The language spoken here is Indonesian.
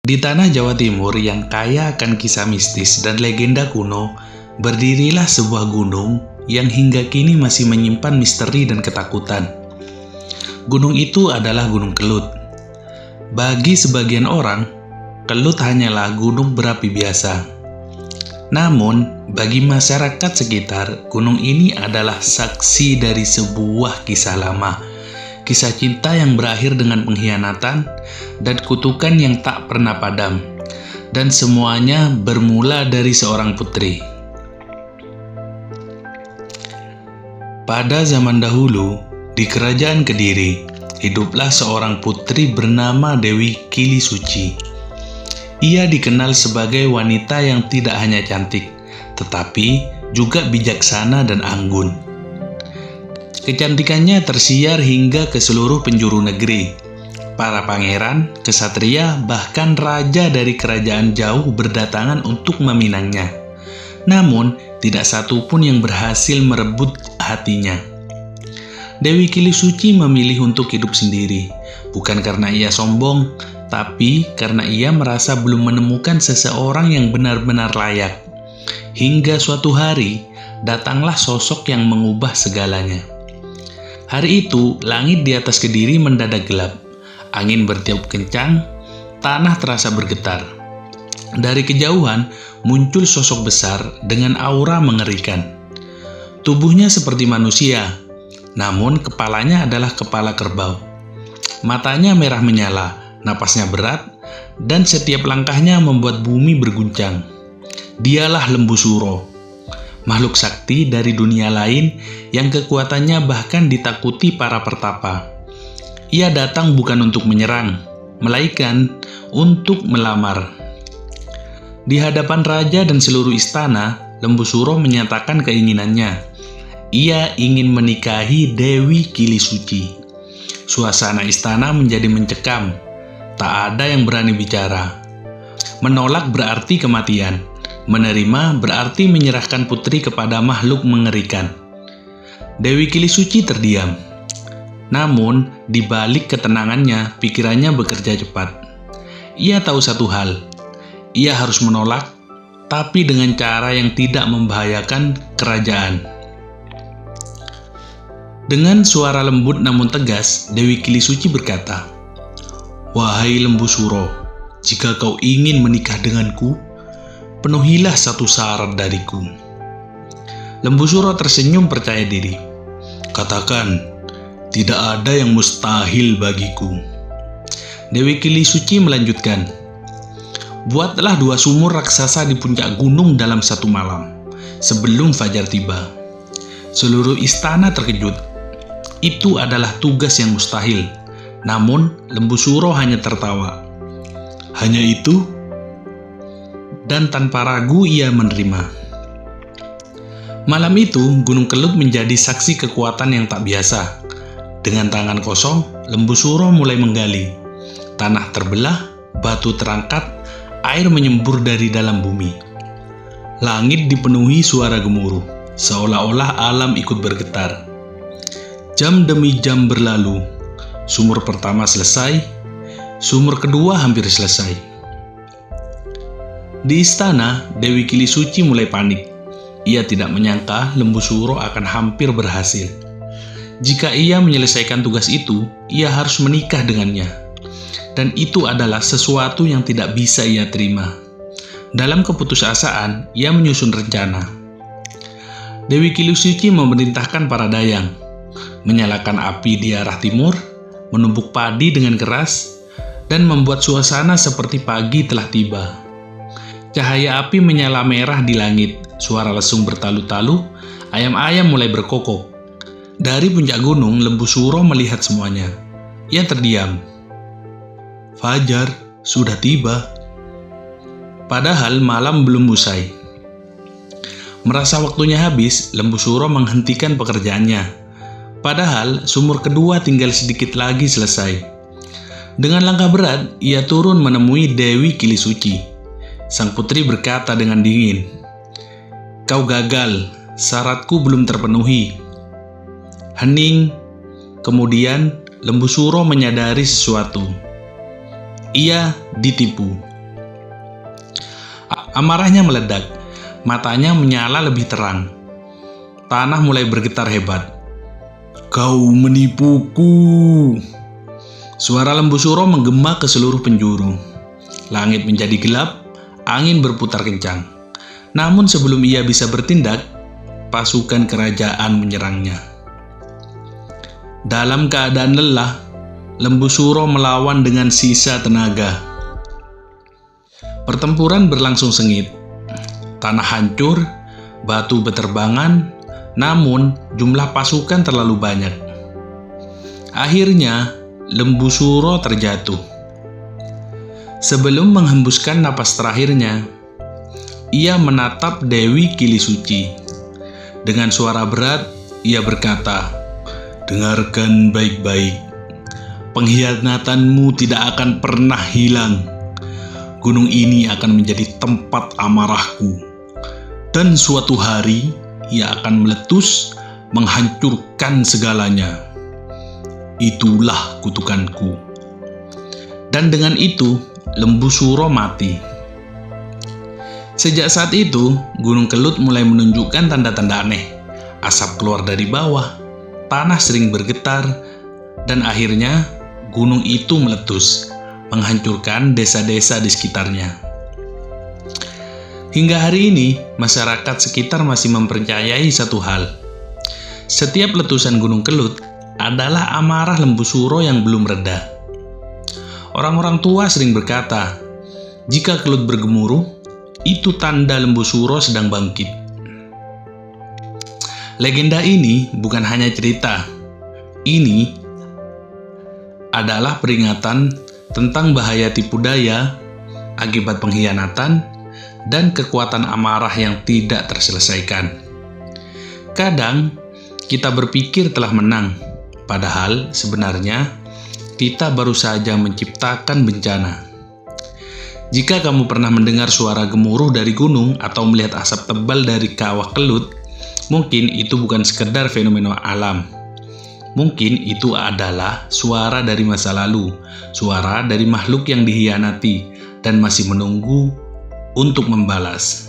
Di tanah Jawa Timur yang kaya akan kisah mistis dan legenda kuno, berdirilah sebuah gunung yang hingga kini masih menyimpan misteri dan ketakutan. Gunung itu adalah Gunung Kelut. Bagi sebagian orang, Kelut hanyalah gunung berapi biasa. Namun, bagi masyarakat sekitar, gunung ini adalah saksi dari sebuah kisah lama. Kisah cinta yang berakhir dengan pengkhianatan dan kutukan yang tak pernah padam. Dan semuanya bermula dari seorang putri. Pada zaman dahulu, di kerajaan Kediri, hiduplah seorang putri bernama Dewi Kili Suci. Ia dikenal sebagai wanita yang tidak hanya cantik, tetapi juga bijaksana dan anggun. Kecantikannya tersiar hingga ke seluruh penjuru negeri. Para pangeran, kesatria, bahkan raja dari kerajaan jauh berdatangan untuk meminangnya. Namun, tidak satu pun yang berhasil merebut hatinya. Dewi Kili Suci memilih untuk hidup sendiri, bukan karena ia sombong, tapi karena ia merasa belum menemukan seseorang yang benar-benar layak. Hingga suatu hari, datanglah sosok yang mengubah segalanya. Hari itu, langit di atas Kediri mendadak gelap. Angin bertiup kencang, tanah terasa bergetar. Dari kejauhan, muncul sosok besar dengan aura mengerikan. Tubuhnya seperti manusia, namun kepalanya adalah kepala kerbau. Matanya merah menyala, napasnya berat, dan setiap langkahnya membuat bumi berguncang. Dialah Lembu Suro, makhluk sakti dari dunia lain yang kekuatannya bahkan ditakuti para pertapa. Ia datang bukan untuk menyerang, melainkan untuk melamar. Di hadapan raja dan seluruh istana, Lembu Suro menyatakan keinginannya. Ia ingin menikahi Dewi Kili Suci. Suasana istana menjadi mencekam. Tak ada yang berani bicara. Menolak berarti kematian. Menerima berarti menyerahkan putri kepada makhluk mengerikan. Dewi Kili Suci terdiam. Namun, di balik ketenangannya, pikirannya bekerja cepat. Ia tahu satu hal. Ia harus menolak, tapi dengan cara yang tidak membahayakan kerajaan. Dengan suara lembut namun tegas, Dewi Kili Suci berkata, "Wahai Lembu Suro, jika kau ingin menikah denganku, penuhilah satu syarat dariku." Lembu Suro tersenyum percaya diri. "Katakan, tidak ada yang mustahil bagiku." Dewi Kili Suci melanjutkan, "Buatlah 2 sumur raksasa di puncak gunung dalam satu malam, sebelum fajar tiba." Seluruh istana terkejut. Itu adalah tugas yang mustahil. Namun, Lembu Suro hanya tertawa. "Hanya itu?" Dan tanpa ragu ia menerima. Malam itu, Gunung Kelut menjadi saksi kekuatan yang tak biasa. Dengan tangan kosong, Lembu Suro mulai menggali. Tanah terbelah, batu terangkat, air menyembur dari dalam bumi. Langit dipenuhi suara gemuruh, seolah-olah alam ikut bergetar. Jam demi jam berlalu. Sumur pertama selesai, sumur kedua hampir selesai. Di istana, Dewi Kili Suci mulai panik. Ia tidak menyangka Lembu Suro akan hampir berhasil. Jika ia menyelesaikan tugas itu, ia harus menikah dengannya. Dan itu adalah sesuatu yang tidak bisa ia terima. Dalam keputusasaan, ia menyusun rencana. Dewi Kili Suci memerintahkan para dayang menyalakan api di arah timur, menumbuk padi dengan keras, dan membuat suasana seperti pagi telah tiba. Cahaya api menyala merah di langit, suara lesung bertalu-talu, ayam-ayam mulai berkokok. Dari puncak gunung, Lembu Suro melihat semuanya. Ia terdiam. Fajar sudah tiba. Padahal malam belum usai. Merasa waktunya habis, Lembu Suro menghentikan pekerjaannya. Padahal sumur kedua tinggal sedikit lagi selesai. Dengan langkah berat, ia turun menemui Dewi Kili Suci. Sang putri berkata dengan dingin, "Kau gagal, syaratku belum terpenuhi." Hening. Kemudian Lembu Suro menyadari sesuatu. Ia ditipu. Amarahnya meledak, matanya menyala lebih terang. Tanah mulai bergetar hebat. "Kau menipuku!" Suara Lembu Suro menggema ke seluruh penjuru. Langit menjadi gelap, angin berputar kencang. Namun sebelum ia bisa bertindak, pasukan kerajaan menyerangnya. Dalam keadaan lelah, Lembu Suro melawan dengan sisa tenaga. Pertempuran berlangsung sengit. Tanah hancur, batu beterbangan, namun jumlah pasukan terlalu banyak. Akhirnya, Lembu Suro terjatuh. Sebelum menghembuskan napas terakhirnya, ia menatap Dewi Kili Suci. Dengan suara berat, ia berkata, "Dengarkan baik-baik. Pengkhianatanmu tidak akan pernah hilang. Gunung ini akan menjadi tempat amarahku. Dan suatu hari, ia akan meletus, menghancurkan segalanya. Itulah kutukanku." Dan dengan itu, Lembu Suro mati. Sejak saat itu, Gunung Kelut mulai menunjukkan tanda-tanda aneh. Asap keluar dari bawah, tanah sering bergetar, dan akhirnya gunung itu meletus, menghancurkan desa-desa di sekitarnya. Hingga hari ini, masyarakat sekitar masih mempercayai satu hal. Setiap letusan Gunung Kelut adalah amarah Lembu Suro yang belum reda. Orang-orang tua sering berkata, jika Kelut bergemuruh, itu tanda Lembu Suro sedang bangkit. Legenda ini bukan hanya cerita. Ini adalah peringatan tentang bahaya tipu daya, akibat pengkhianatan, dan kekuatan amarah yang tidak terselesaikan. Kadang, kita berpikir telah menang, padahal sebenarnya kita baru saja menciptakan bencana. Jika kamu pernah mendengar suara gemuruh dari gunung atau melihat asap tebal dari kawah Kelut, mungkin itu bukan sekedar fenomena alam. Mungkin itu adalah suara dari masa lalu, suara dari makhluk yang dikhianati dan masih menunggu untuk membalas.